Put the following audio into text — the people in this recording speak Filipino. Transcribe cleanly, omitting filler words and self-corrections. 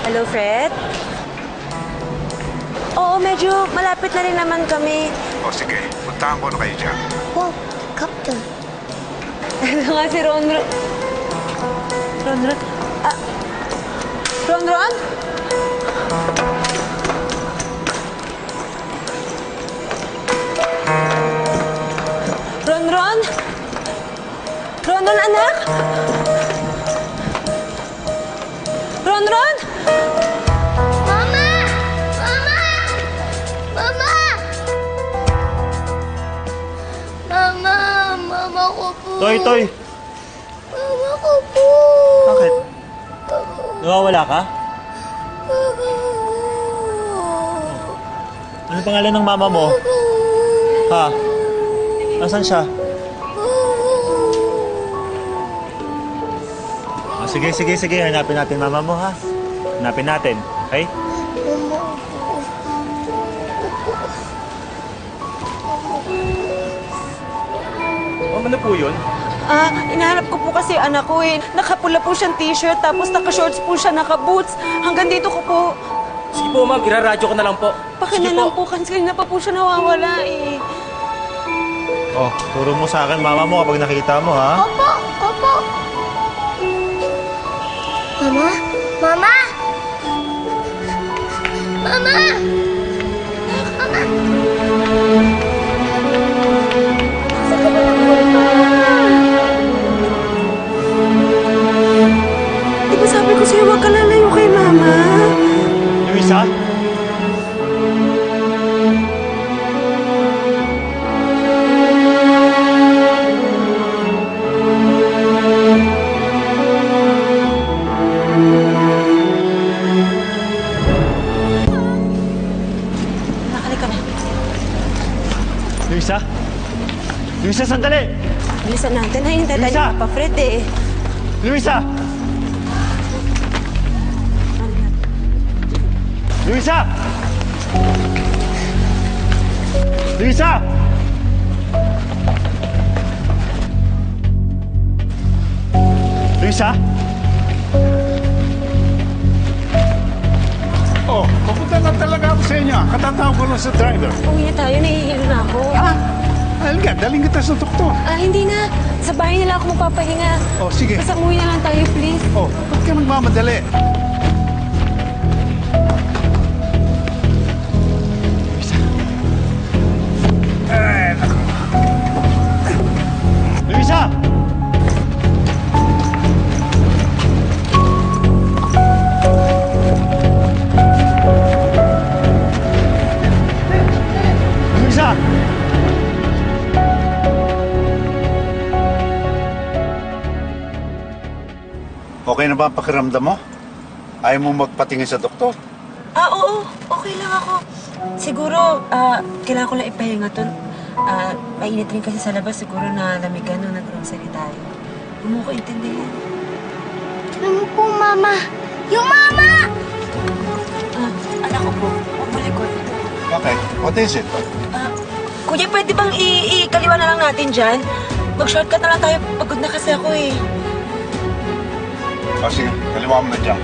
Hello, Fred? Oo, medyo malapit na rin naman kami. O sige, puntahan ko na kayo dyan. Wow, Captain. Ito nga si Ronron. Ronron? Ah, Ronron? Ronron? Ronron, anak? Ronron? Mama! Mama! Mama! Mama! Mama ko po. Toy! Mama ko po. Bakit? Nawawala ka? Mama. Ano pangalan ng mama mo? Ha? Nasaan siya? Ah, sige. Hanapin natin mama mo, ha? Hanapin natin, okay? Ano po yun? Inahanap ko po kasi anak ko eh. Nakapula po siyang t-shirt, tapos naka-shorts po siya, naka-boots. Hanggang dito ko po. Sige po, ma'am. Iraradyo ko na lang po. Pakina lang po, kanina pa po siya nawawala eh. Oh, turo mo sa akin mama mo kapag nakita mo, ha? Opo, opo. Mama? Mama? Mama! Mama! Saan ka ba napunta? Di ba sabi ko sa'yo, huwag ka lalayo kay mama? Luisa? Nakalika na. Luisa? Luisa, sandali! Bilisan natin. Ay, hindi tayo Lisa! pa, Fred eh. Luisa! Luisa! Luisa! Luisa? Oh, papunta na talaga ako sa inyo. Katatawag ko lang sa driver. Uwi na tayo, nahihilo na ako. Halika, daling kita sa doktor. Hindi na. Sa bahay nila ako magpapahinga. Oh, sige. Basta umuwi na lang tayo, please. Oh, ba't ka nagmamadali? Luisa! Luisa! Okay na ba ang pakiramdam mo? Ayaw mo magpatingin sa doktor? Oo. Okay lang ako. Siguro, kailangan ko lang ipahinga to. Mainit rin kasi sa labas. Siguro na lamigan nung nag-grocery tayo. Hindi mo ko intindihan. Ano po, Mama? Yung Mama! Anak ko po. Huwag mo likod. Okay, what is it? Kuya, pwede bang ikaliwa na lang natin dyan? Mag-shortcut na lang tayo. Pagod na kasi ako eh. O sige, kaliwa mo na dyan.